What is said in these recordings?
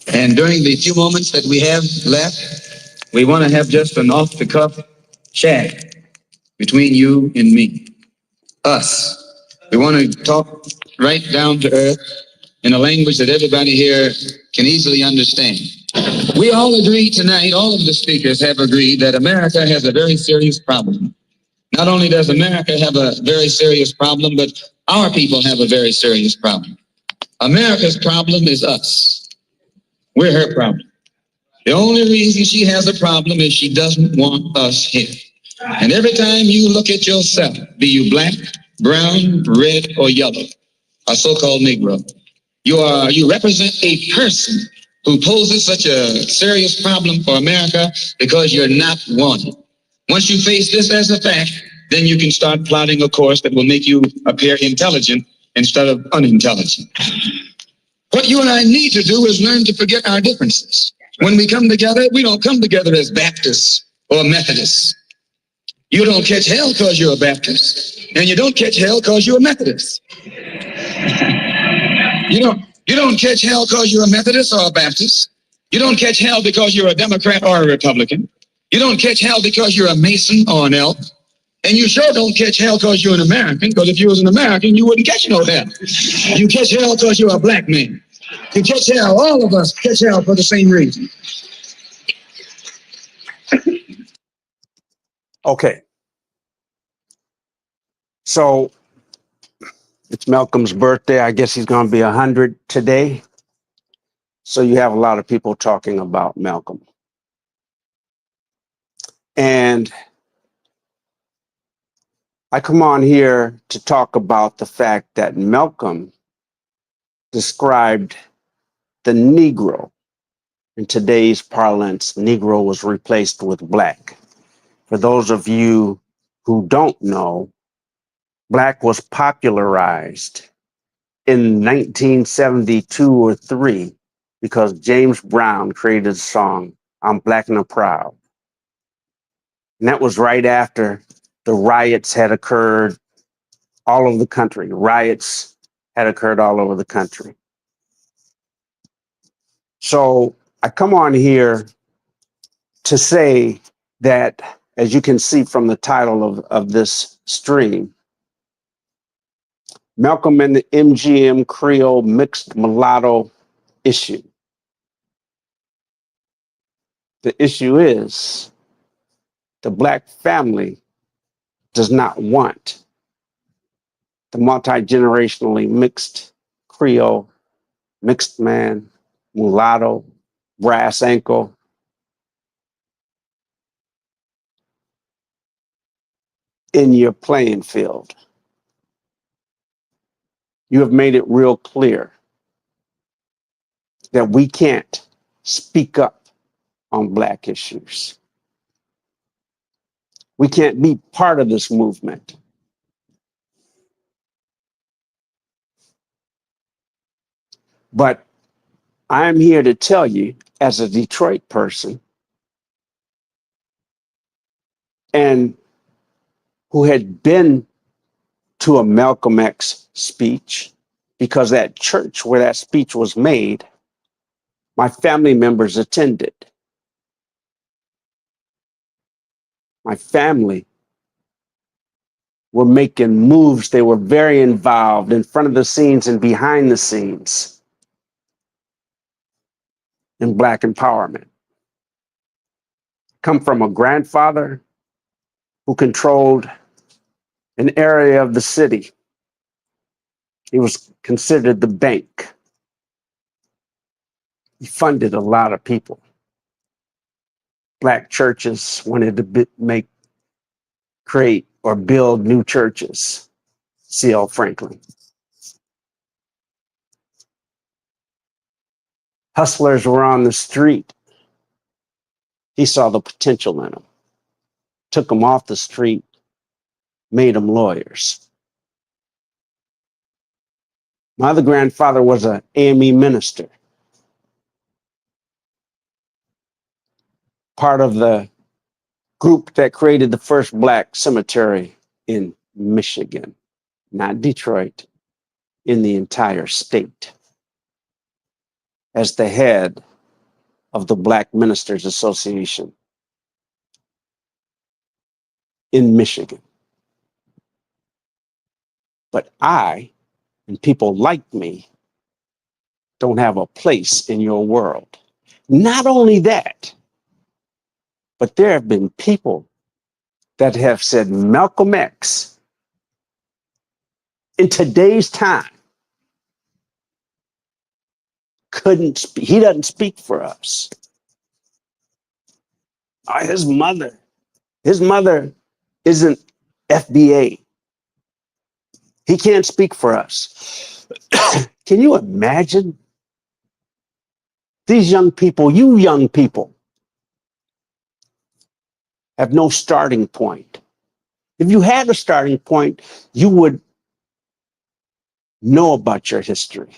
And during the few moments that we have left, we want to have just an off-the-cuff chat between you and me, us. We want to talk right down to earth in a language that everybody here can easily understand. We all agree tonight, all of the speakers have agreed that America has a very serious problem. Not only does America have a very serious problem, but our people have a very serious problem. America's problem is us. We're her problem. The only reason she has a problem is she doesn't want us here. And every time you look at yourself, be you black, brown, red, or yellow, a so-called Negro, you represent a person who poses such a serious problem for America because you're not wanted. Once you face this as a fact, then you can start plotting a course that will make you appear intelligent instead of unintelligent. What you and I need to do is learn to forget our differences. When we come together, we don't come together as Baptists or Methodists. You don't catch hell because you're a Baptist, and you don't catch hell because you're a Methodist. You don't catch hell because you're a Methodist or a Baptist. You don't catch hell because you're a Democrat or a Republican. You don't catch hell because you're a Mason or an elk. And you sure don't catch hell because you're an American, because if you was an American, you wouldn't catch no hell. You catch hell because you're a black man. You catch hell, all of us catch hell for the same reason. Okay. So it's Malcolm's birthday. I guess he's going to be 100 today. So you have a lot of people talking about Malcolm. And I come on here to talk about the fact that Malcolm described the Negro. In today's parlance, Negro was replaced with black. For those of you who don't know, black was popularized in 1972 or 3 because James Brown created a song, I'm Black and I'm Proud. And that was right after the riots had occurred all over the country. Riots had occurred all over the country. So I come on here to say that, as you can see from the title of this stream, Malcolm and the MGM Creole mixed mulatto issue. The issue is the black family does not want the multi-generationally mixed Creole, mixed man, mulatto, brass ankle, in your playing field. You have made it real clear that we can't speak up on black issues. We can't be part of this movement. But I'm here to tell you, as a Detroit person, and who had been to a Malcolm X speech, because that church where that speech was made, my family members attended. My family were making moves. They were very involved in front of the scenes and behind the scenes in Black empowerment. Come from a grandfather who controlled an area of the city. He was considered the bank. He funded a lot of people. Black churches wanted to create or build new churches. C.L. Franklin. Hustlers were on the street. He saw the potential in them, took them off the street, made them lawyers. My other grandfather was an AME minister, part of the group that created the first black cemetery in Michigan, not Detroit, in the entire state. As the head of the Black Ministers Association in Michigan. But I and people like me don't have a place in your world. Not only that, but there have been people that have said Malcolm X in today's time couldn't speak. He doesn't speak for us. His mother isn't FBA. He can't speak for us. Can you imagine these young people, you young people, have no starting point. If you had a starting point, you would know about your history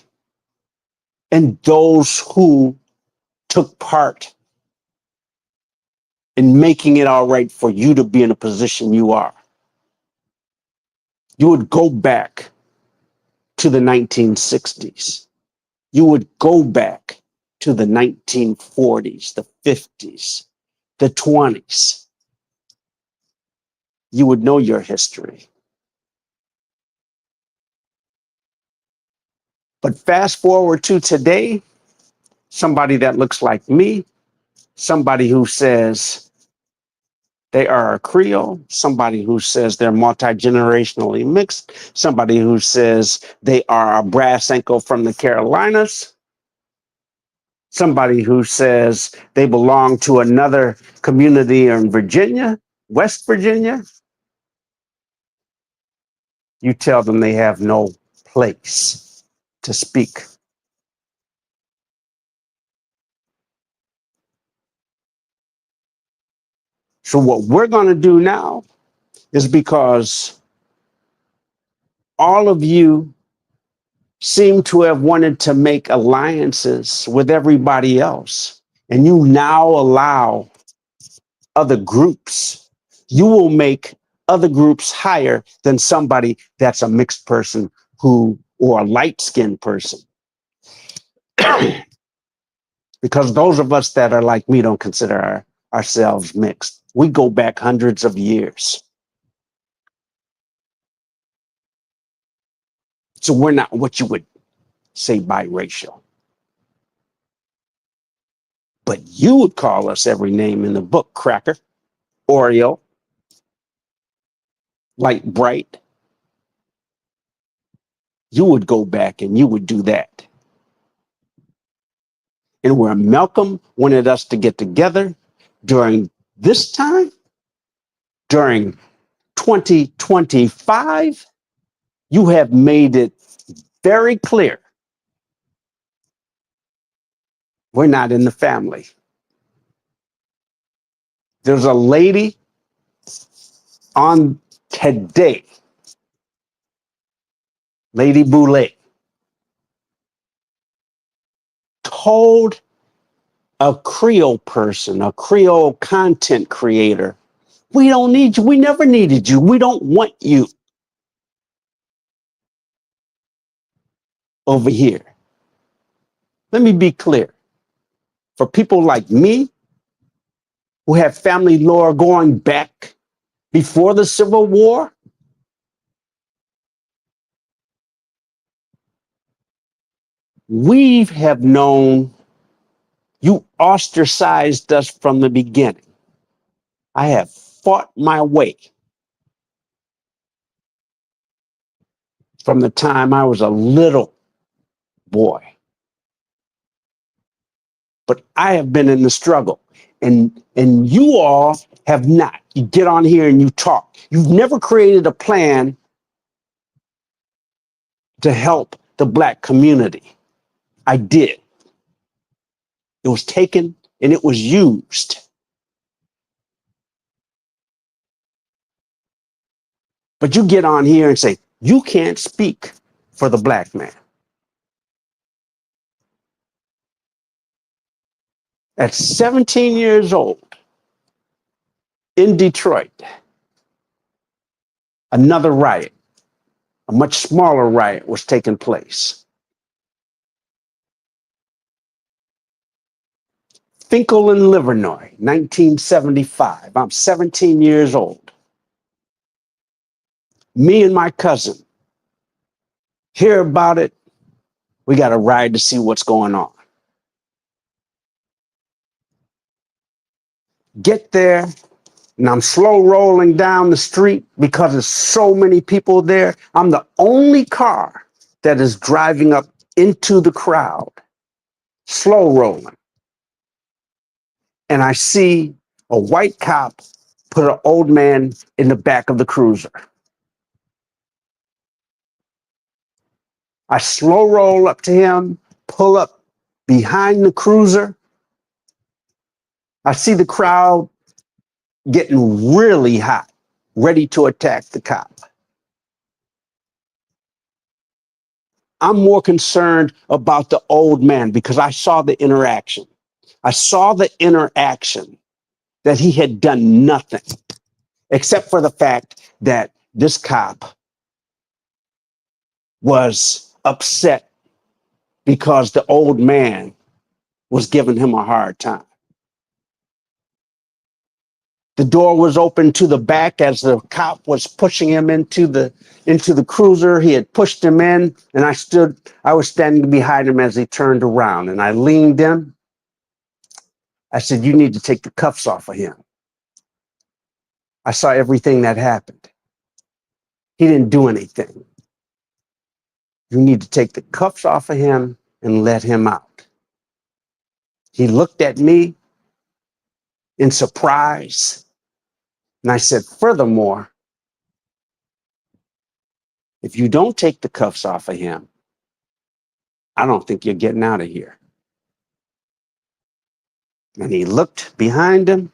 and those who took part in making it all right for you to be in a position you are. You would go back to the 1960s. You would go back to the 1940s, the 50s, the 20s. You would know your history. But fast forward to today, somebody that looks like me, somebody who says they are a Creole, somebody who says they're multi-generationally mixed, somebody who says they are a brass ankle from the Carolinas, somebody who says they belong to another community in Virginia, West Virginia. You tell them they have no place to speak. So what we're going to do now is, because all of you seem to have wanted to make alliances with everybody else, and you now allow other groups, you will make other groups higher than somebody that's a mixed person or a light-skinned person. Because those of us that are like me don't consider ourselves mixed. We go back hundreds of years. So we're not what you would say biracial. But you would call us every name in the book: cracker, Oreo, light bright. You would go back and you would do that. And where Malcolm wanted us to get together during this time, during 2025, you have made it very clear we're not in the family. There's a lady on today, Lady Boulay, told a Creole person, a Creole content creator, we don't need you. We never needed you. We don't want you over here. Let me be clear. For people like me, who have family lore going back before the Civil War, we have known you ostracized us from the beginning. I have fought my way from the time I was a little boy. But I have been in the struggle, and you all have not. You get on here and you talk. You've never created a plan to help the Black community. I did. It was taken and it was used. But you get on here and say, you can't speak for the Black man. At 17 years old, in Detroit, another riot, a much smaller riot, was taking place. Finkel in Livernois, 1975. I'm 17 years old. Me and my cousin hear about it. We got to ride to see what's going on. Get there, and I'm slow rolling down the street because there's so many people there. I'm the only car that is driving up into the crowd, slow rolling. And I see a white cop put an old man in the back of the cruiser. I slow roll up to him, pull up behind the cruiser. I see the crowd getting really hot, ready to attack the cop. I'm more concerned about the old man because I saw the interaction. I saw the interaction that he had done nothing except for the fact that this cop was upset because the old man was giving him a hard time. The door was open to the back as the cop was pushing him into the cruiser. He had pushed him in, and I was standing behind him as he turned around, and I leaned in. I said, "You need to take the cuffs off of him." I saw everything that happened. He didn't do anything. You need to take the cuffs off of him and let him out. He looked at me in surprise, and I said, "Furthermore, if you don't take the cuffs off of him, I don't think you're getting out of here." And he looked behind him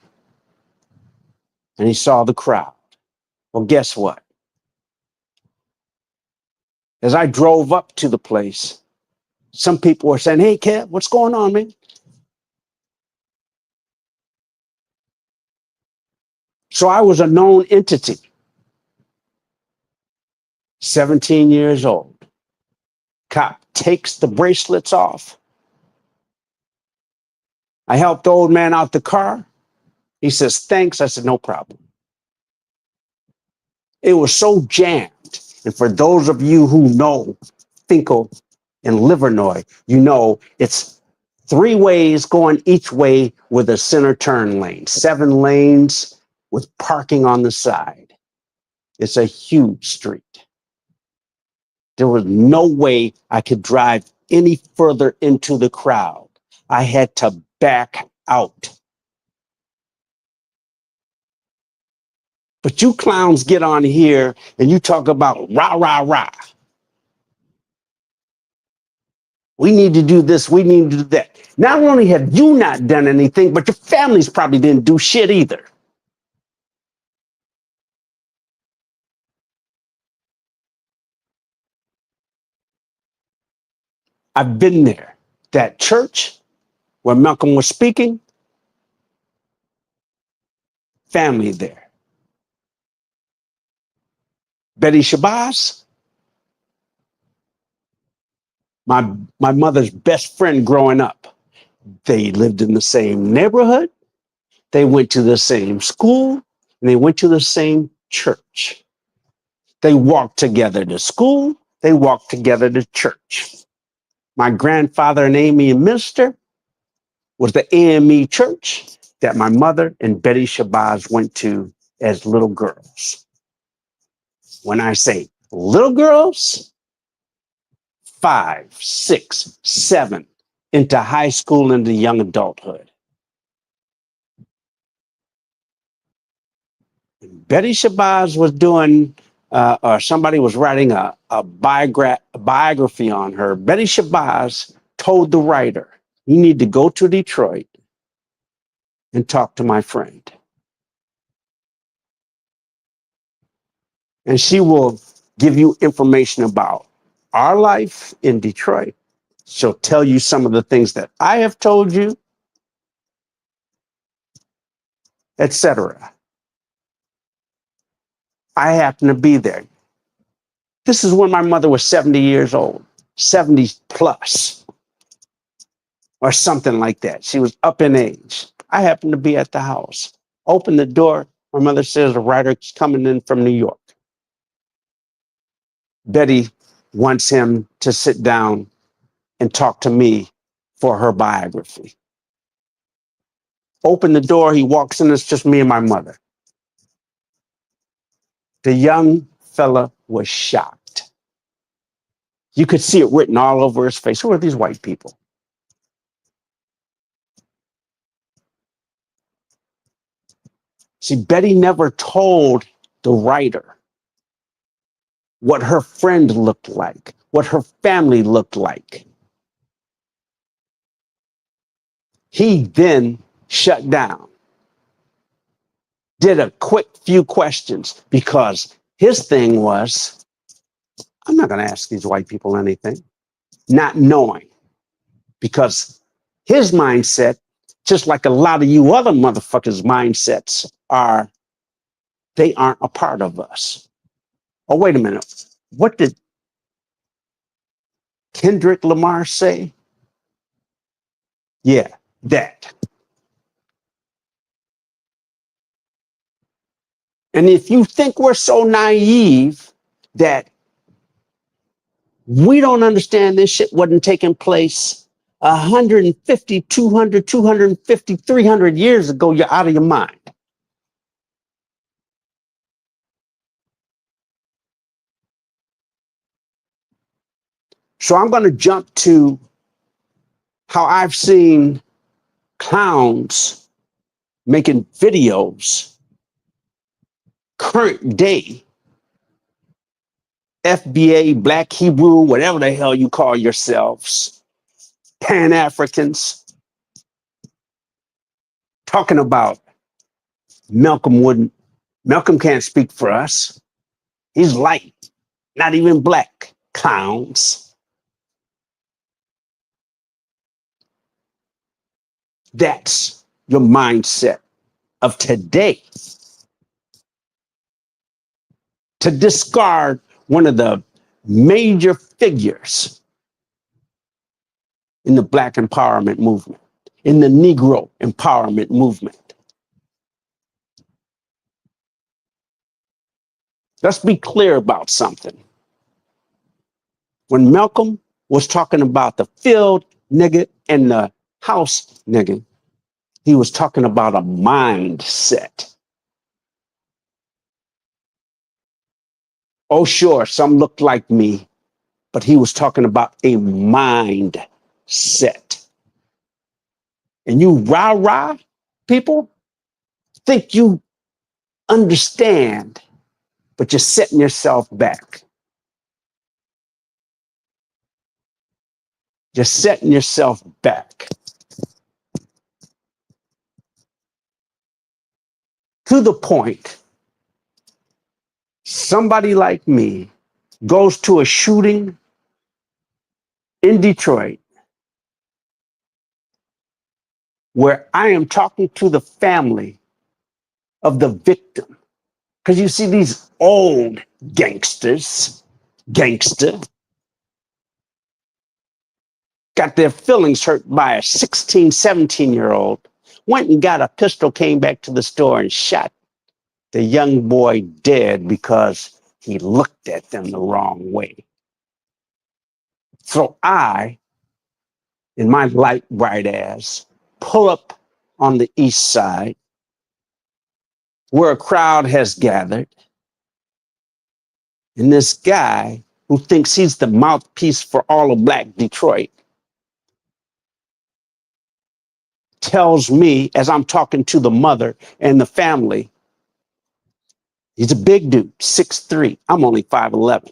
and he saw the crowd. Well, guess what? As I drove up to the place, some people were saying, "Hey, Kev, what's going on, man?" So I was a known entity, 17 years old. Cop takes the bracelets off. I helped the old man out the car. He says, "Thanks." I said, "No problem." It was so jammed. And for those of you who know Finkel and Livernois, you know it's 3 ways going each way with a center turn lane, 7 lanes with parking on the side. It's a huge street. There was no way I could drive any further into the crowd. I had to back out. But you clowns get on here and you talk about rah, rah, rah. We need to do this. We need to do that. Not only have you not done anything, but your families probably didn't do shit either. I've been there. That church where Malcolm was speaking, family there. Betty Shabazz, my mother's best friend growing up. They lived in the same neighborhood. They went to the same school, and they went to the same church. They walked together to school. They walked together to church. My grandfather and Amy and Minister was the AME church that my mother and Betty Shabazz went to as little girls. When I say little girls, 5, 6, 7, into high school, into young adulthood. Betty Shabazz was doing, or somebody was writing a biography on her. Betty Shabazz told the writer, "You need to go to Detroit and talk to my friend. And she will give you information about our life in Detroit. She'll tell you some of the things that I have told you, etc." I happen to be there. This is when my mother was 70 years old, 70 plus. or something like that. She was up in age. I happened to be at the house. Opened the door. My mother says a writer's coming in from New York. Betty wants him to sit down and talk to me for her biography. Open the door. He walks in. It's just me and my mother. The young fella was shocked. You could see it written all over his face. Who are these white people? See, Betty never told the writer what her friend looked like, what her family looked like. He then shut down, did a quick few questions because his thing was, I'm not going to ask these white people anything, not knowing, because his mindset, just like a lot of you other motherfuckers' mindsets are, they aren't a part of us. Oh, wait a minute. What did Kendrick Lamar say? Yeah, that. And if you think we're so naive that we don't understand this shit wasn't taking place 150, 200, 250, 300 years ago, you're out of your mind. So I'm going to jump to how I've seen clowns making videos, current day, FBA, Black Hebrew, whatever the hell you call yourselves, Pan-Africans, talking about Malcolm can't speak for us. He's light, not even black. Clowns. That's your mindset of today. To discard one of the major figures in the Black empowerment movement, in the Negro empowerment movement. Let's be clear about something. When Malcolm was talking about the field nigga and the house nigga, he was talking about a mindset. Oh, sure, some looked like me, but he was talking about a mindset. And you rah-rah people think you understand, but you're setting yourself back. You're setting yourself back. To the point, somebody like me goes to a shooting in Detroit where I am talking to the family of the victim. Because you see these old gangster, got their feelings hurt by a 16, 17-year-old, went and got a pistol, came back to the store and shot the young boy dead because he looked at them the wrong way. So I, in my light bright ass, pull up on the east side where a crowd has gathered. And this guy who thinks he's the mouthpiece for all of Black Detroit tells me, as I'm talking to the mother and the family, he's a big dude, 6'3". I'm only 5'11".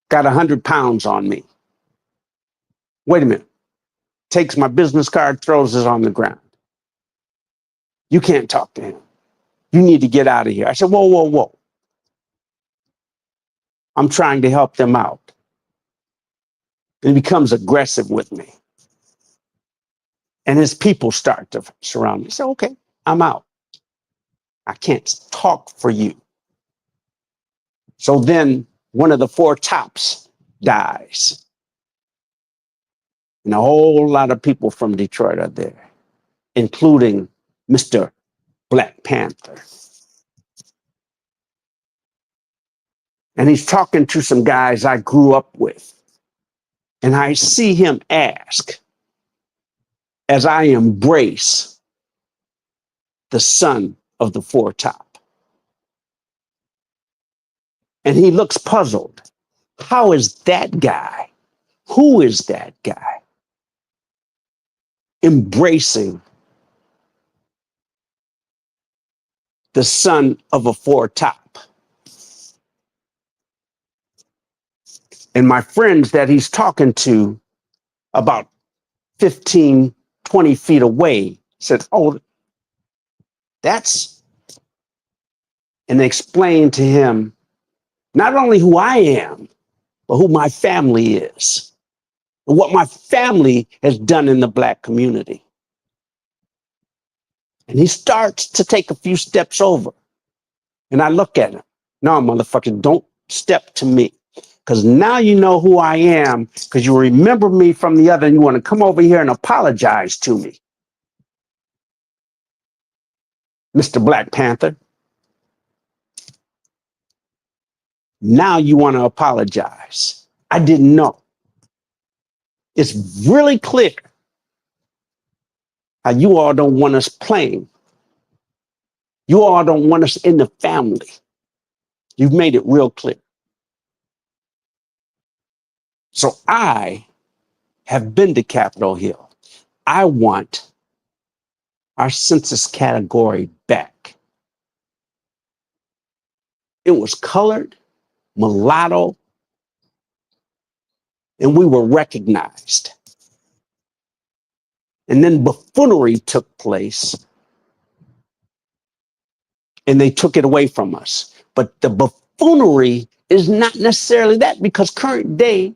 Got 100 pounds on me. Wait a minute. Takes my business card, throws it on the ground. You can't talk to him. You need to get out of here. I said, whoa, whoa, whoa. I'm trying to help them out. And he becomes aggressive with me. And his people start to surround me. I said, okay, I'm out. I can't talk for you. So then one of the four tops dies. And a whole lot of people from Detroit are there, including Mr. Black Panther. And he's talking to some guys I grew up with. And I see him ask, as I embrace the son of the four top. And he looks puzzled. How is that guy? Who is that guy embracing the son of a four top? And my friends that he's talking to about 15, 20 feet away said, oh, that's, and they explained to him not only who I am, but who my family is, and what my family has done in the Black community. And he starts to take a few steps over. And I look at him. No, motherfucker, don't step to me. Because now you know who I am, because you remember me from the other, and you want to come over here and apologize to me. Mr. Black Panther, now you want to apologize. I didn't know. It's really clear how you all don't want us playing. You all don't want us in the family. You've made it real clear. So I have been to Capitol Hill. I want our census category back. It was colored, mulatto, and we were recognized. And then buffoonery took place, and they took it away from us. But the buffoonery is not necessarily that, because current day,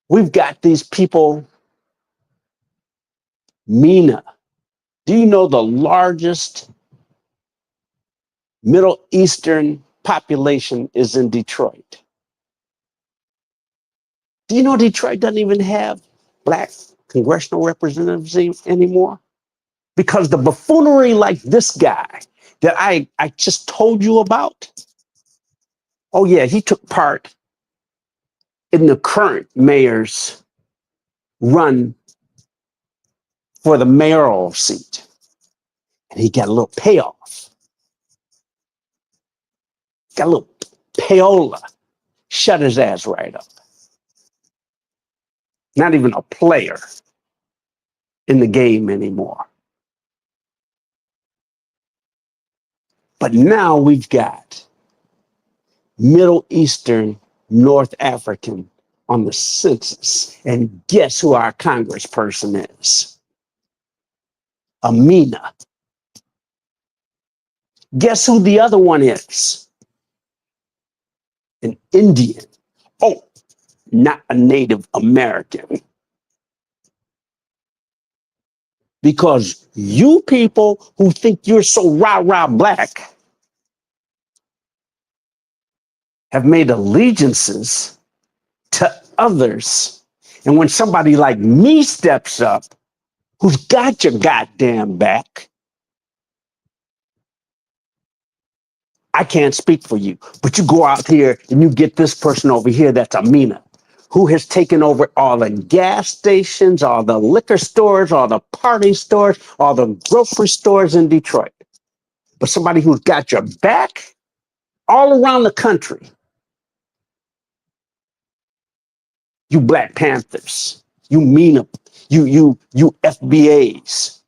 we've got these people, MENA. Do you know the largest Middle Eastern population is in Detroit? Do you know Detroit doesn't even have Black congressional representatives anymore? Because the buffoonery like this guy that I just told you about, oh yeah, he took part in the current mayor's run for the mayoral seat. And he got a little payoff. Got a little payola. Shut his ass right up. Not even a player in the game anymore. But now we've got Middle Eastern, North African on the census. And guess who our congressperson is? Amina. Guess who the other one is? An Indian. Oh, not a Native American. Because you people who think you're so rah-rah Black have made allegiances to others. And when somebody like me steps up, who's got your goddamn back, I can't speak for you. But you go out here and you get this person over here that's Amina, who has taken over all the gas stations, all the liquor stores, all the party stores, all the grocery stores in Detroit. But somebody who's got your back all around the country. You Black Panthers, you MENA, you FBAs,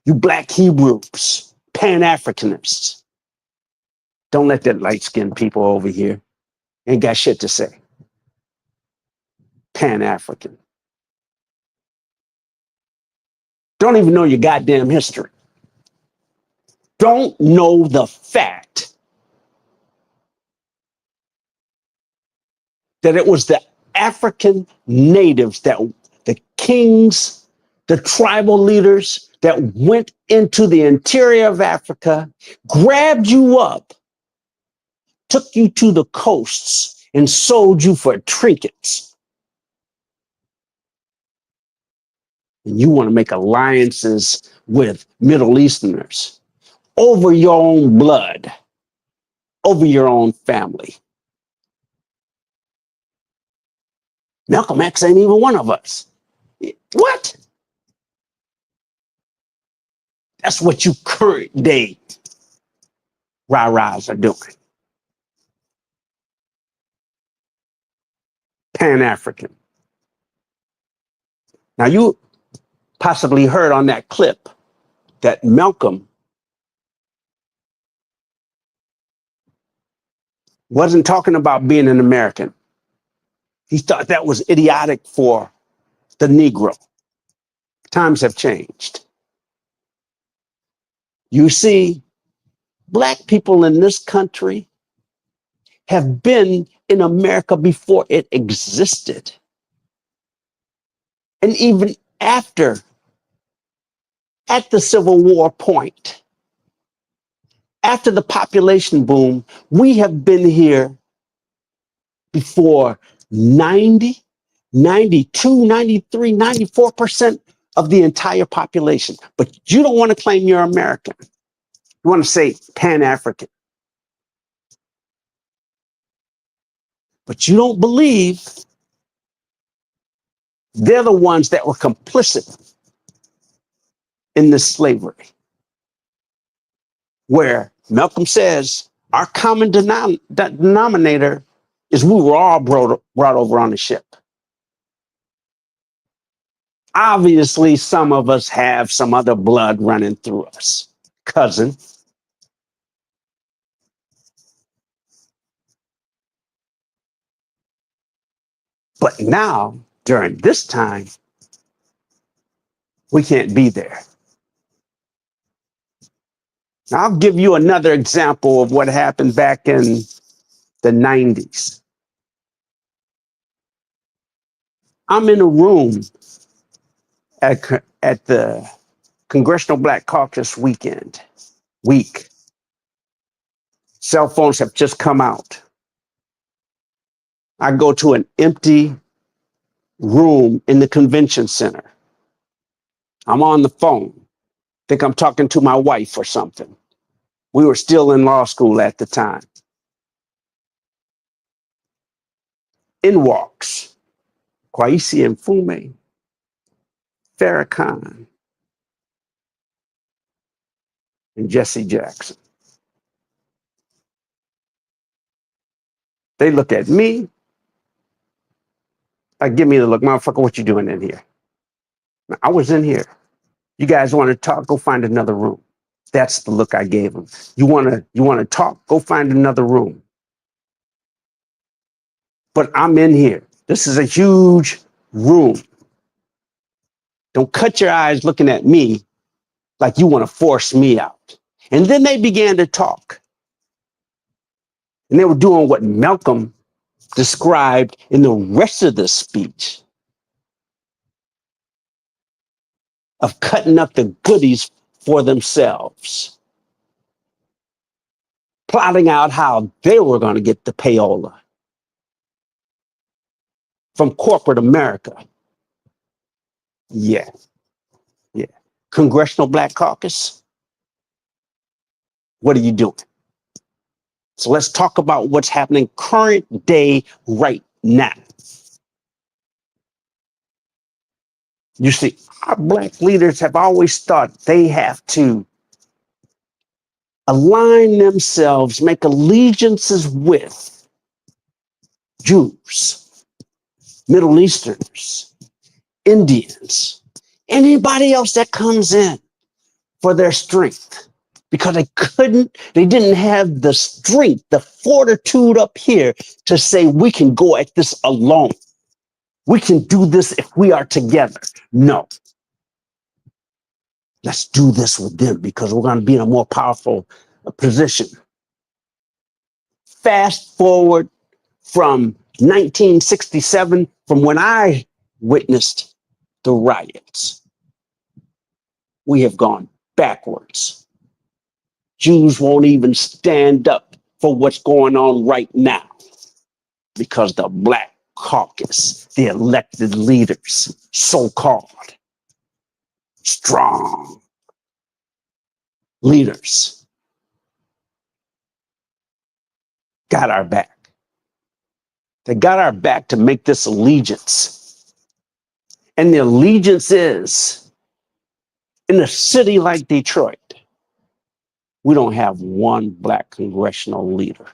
you Black Hebrews, Pan-Africanists. Don't let that light-skinned people over here ain't got shit to say. Pan-African. Don't even know your goddamn history. Don't know the fact that it was the African natives, that the kings, the tribal leaders that went into the interior of Africa, grabbed you up, took you to the coasts, and sold you for trinkets. and you want to make alliances with Middle Easterners over your own blood, over your own family. Malcolm X ain't even one of us. What? That's what you current day rah-rahs are doing. Pan-African. Now, you possibly heard on that clip that Malcolm wasn't talking about being an American. He thought that was idiotic for the Negro. Times have changed. You see, Black people in this country have been in America before it existed. And even after, at the Civil War point, after the population boom, we have been here before 90, 92, 93, 94% of the entire population. But you don't want to claim you're American. You want to say Pan-African. But you don't believe they're the ones that were complicit in this slavery, where Malcolm says our common denominator is we were all brought over on the ship. Obviously, some of us have some other blood running through us. Cousin. But now, during this time, we can't be there. Now, I'll give you another example of what happened back in the 90s. I'm in a room at the Congressional Black Caucus week. Cell phones have just come out. I go to an empty room in the convention center. I'm on the phone. Think I'm talking to my wife or something. We were still in law school at the time. In walks Kwesi Mfume, Farrakhan, and Jesse Jackson. They look at me, give me the look, motherfucker, what you doing in here? I was in here. You guys want to talk? Go find another room. That's the look I gave them. You want to talk? Go find another room. But I'm in here. This is a huge room. Don't cut your eyes looking at me like you want to force me out. And then they began to talk. And they were doing what Malcolm described in the rest of the speech of cutting up the goodies for themselves, plotting out how they were going to get the payola from corporate America. Yeah. Congressional Black Caucus, what are you doing? So let's talk about what's happening current day right now. You see, our Black leaders have always thought they have to align themselves, make allegiances with Jews, Middle Easterners, Indians, anybody else that comes in for their strength. Because they didn't have the strength, the fortitude up here to say, we can go at this alone. We can do this if we are together. No. Let's do this with them because we're going to be in a more powerful position. Fast forward from 1967, from when I witnessed the riots, we have gone backwards. Jews won't even stand up for what's going on right now because the Black Caucus, the elected leaders, so-called, strong leaders got our back. They got our back to make this allegiance. And the allegiance is in a city like Detroit, we don't have one Black congressional leader.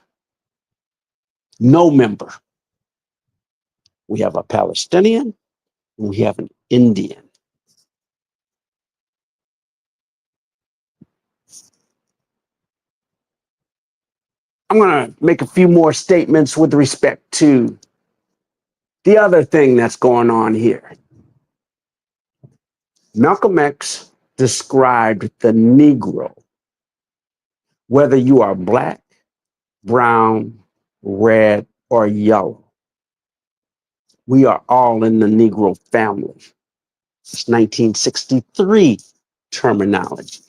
No member. We have a Palestinian, and we have an Indian. I'm going to make a few more statements with respect to the other thing that's going on here. Malcolm X described the Negro, whether you are Black, brown, red, or yellow. We are all in the Negro family. It's 1963 terminology.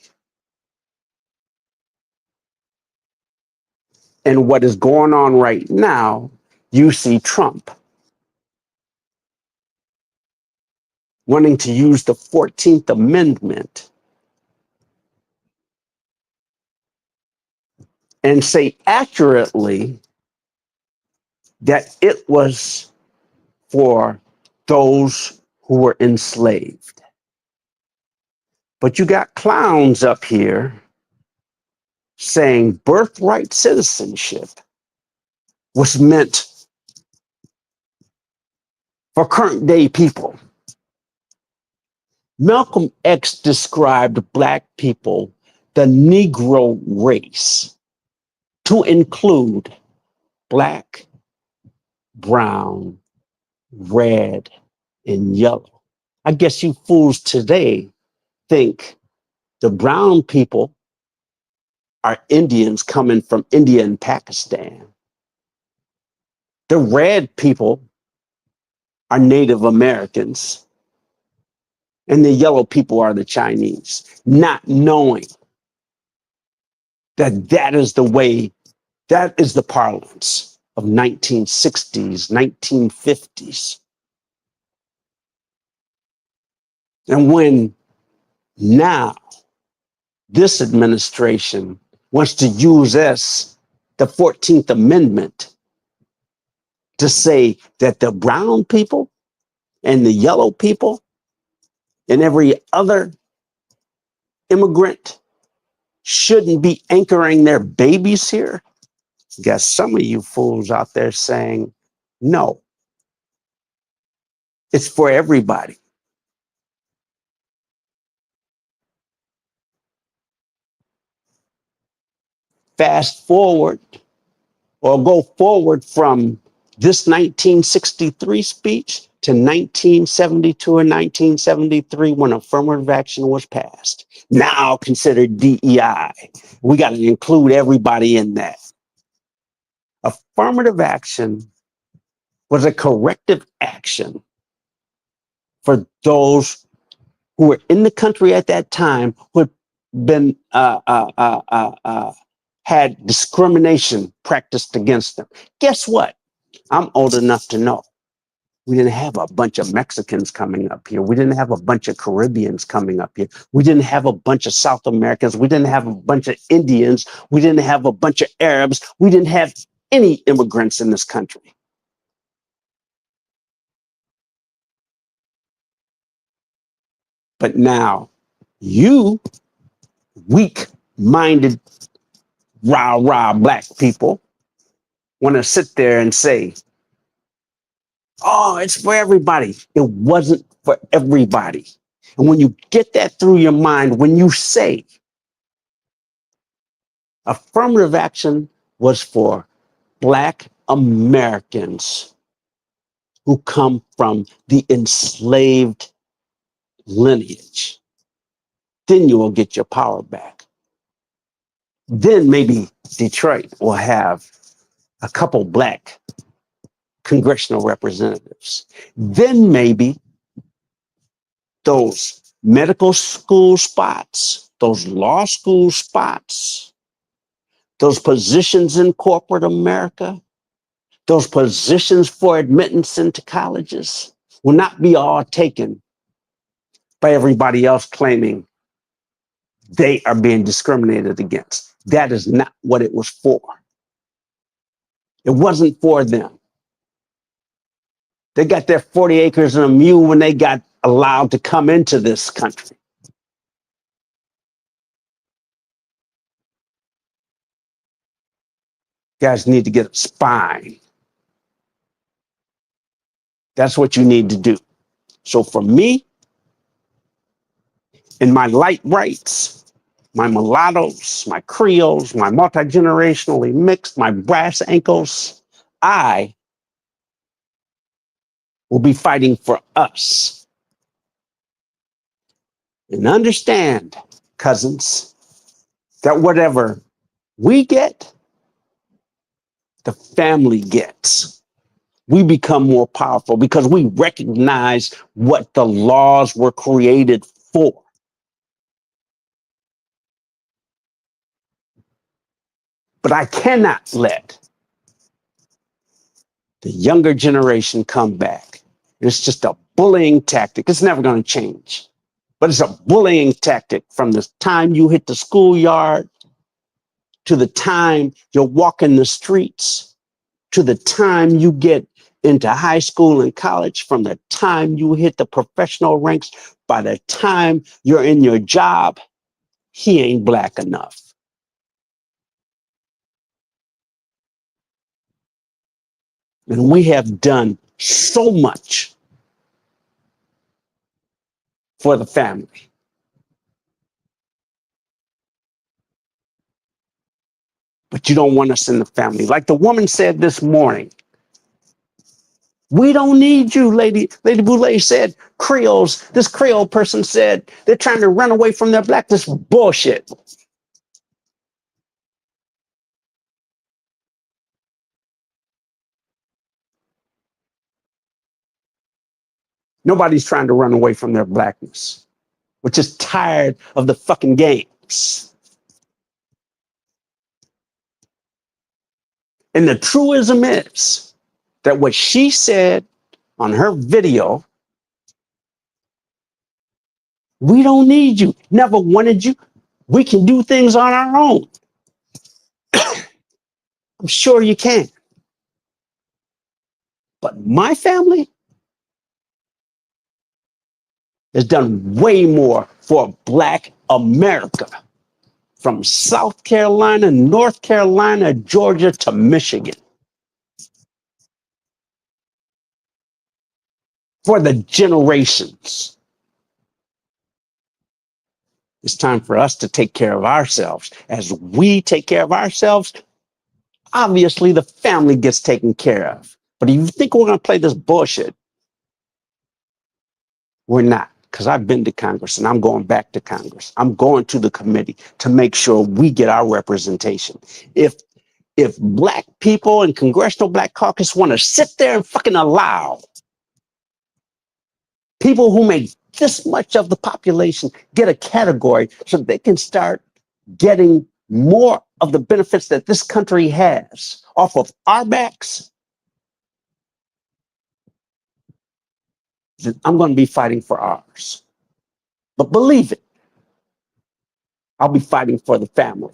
And what is going on right now, you see Trump wanting to use the 14th Amendment and say accurately that it was for those who were enslaved. But you got clowns up here saying birthright citizenship was meant for current day people. Malcolm X described Black people, the Negro race, to include Black, brown, red, and yellow. I guess you fools today think the brown people are Indians coming from India and Pakistan. The red people are Native Americans. And the yellow people are the Chinese, not knowing that that is the way, that is the parlance of 1960s, 1950s. And when now this administration wants to use the 14th Amendment, to say that the brown people and the yellow people and every other immigrant shouldn't be anchoring their babies here. Got some of you fools out there saying, no, it's for everybody. Fast forward or go forward from this 1963 speech to 1972 and 1973 when affirmative action was passed. Now considered DEI. We got to include everybody in that. Affirmative action was a corrective action for those who were in the country at that time who had been had discrimination practiced against them. Guess what? I'm old enough to know we didn't have a bunch of Mexicans coming up here. We didn't have a bunch of Caribbeans coming up here. We didn't have a bunch of South Americans. We didn't have a bunch of Indians. We didn't have a bunch of Arabs. We didn't have any immigrants in this country. But now you weak-minded, rah-rah Black people want to sit there and say, oh, it's for everybody. It wasn't for everybody. And when you get that through your mind, when you say affirmative action was for Black Americans who come from the enslaved lineage, then you will get your power back. Then maybe Detroit will have a couple Black congressional representatives. Then maybe those medical school spots, those law school spots, those positions in corporate America, those positions for admittance into colleges will not be all taken by everybody else claiming they are being discriminated against. That is not what it was for. It wasn't for them. They got their 40 acres and a mule when they got allowed to come into this country. You guys need to get a spine. That's what you need to do. So for me, in my light brights, my mulattoes, my Creoles, my multi-generationally mixed, my brass ankles, I will be fighting for us. And understand, cousins, that whatever we get, the family gets. We become more powerful because we recognize what the laws were created for. But I cannot let the younger generation come back. It's just a bullying tactic. It's never going to change. But it's a bullying tactic from the time you hit the schoolyard to the time you're walking the streets, to the time you get into high school and college, from the time you hit the professional ranks, by the time you're in your job, he ain't black enough. And we have done so much for the family. But you don't want us in the family. Like the woman said this morning, we don't need you, Lady Boulay said. Creoles, this Creole person said, they're trying to run away from their blackness. Bullshit. Nobody's trying to run away from their blackness. We're just tired of the fucking games. And the truism is that what she said on her video, we don't need you, never wanted you. We can do things on our own. I'm sure you can. But my family has done way more for Black America, from South Carolina, North Carolina, Georgia to Michigan, for the generations. It's time for us to take care of ourselves. As we take care of ourselves, obviously the family gets taken care of. But if you think we're going to play this bullshit, we're not. Because I've been to Congress and I'm going back to Congress. I'm going to the committee to make sure we get our representation. If black people in Congressional Black Caucus want to sit there and fucking allow people who make this much of the population get a category so they can start getting more of the benefits that this country has off of our backs, then I'm going to be fighting for ours. But believe it, I'll be fighting for the family.